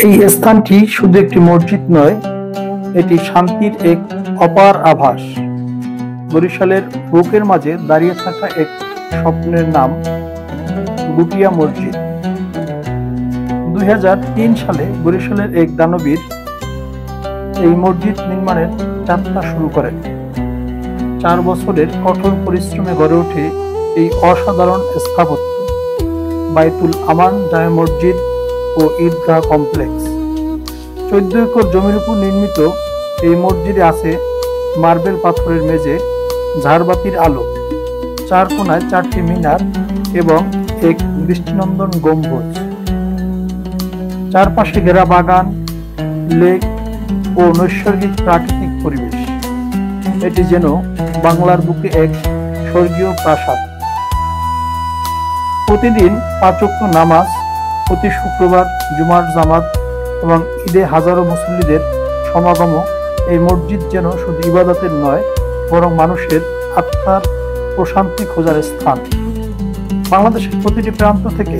এই স্থানটি শুধু একটি মসজিদ নয়, এটি শান্তির এক অপার আভাস। বরিশালের বুকের মাঝে দাঁড়িয়ে থাকা এক স্বপ্নের নাম গুটিয়া মসজিদ। 2003 সালে বরিশালের এক দানবীর এই মসজিদ নির্মাণের যাত্রা শুরু করেন। 4 বছরের কঠোর পরিশ্রমে গড়ে ওঠে এই অসাধারণ স্থাপত্য। বাইতুল আমান জামে মসজিদ ও ঈদগাহ কমপ্লেক্স। 14 একর জমির উপর নির্মিত এই মসজিদে আছে মার্বেল পাথরের মেঝে, ঝাড়বাতির আলো, 4 কোণায় 4টি মিনার এবং এক দৃষ্টিনন্দন গম্বুজ। চারপাশে ঘেরা বাগান, লেক ও নৈসর্গিক প্রাকৃতিক পরিবেশ। এটি যেন বাংলার বুকে এক স্বর্গীয় প্রাসাদ। প্রতিদিন 5 ওয়াক্ত নামাজ, প্রতি শুক্রবার জুমার জামাত এবং ঈদে হাজারো মুসল্লিদের সমাগম। এই মসজিদ যেন শুধু ইবাদতের নয়, বরং মানুষের আত্মার প্রশান্তি খোঁজার স্থান। বাংলাদেশের প্রতিটি প্রান্ত থেকে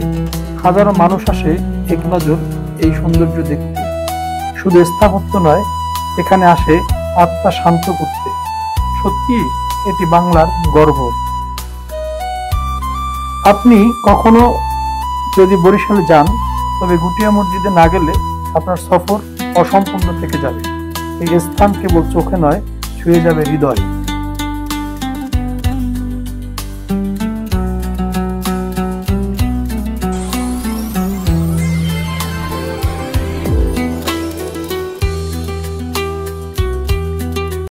হাজারো মানুষ আসে এক নজর এই সৌন্দর্য দেখতে। শুধু স্থাপত্য নয়, এখানে আসে আত্মা শান্ত করতে। সত্যি এটি বাংলার গর্ব। আপনি কখনো যদি বরিশালে যান, তবে গুটিয়া মসজিদে না গেলে আপনার সফর অসম্পূর্ণ থেকে যাবে। এই স্থান কেবল চোখে নয়, ছুঁয়ে যাবে হৃদয়।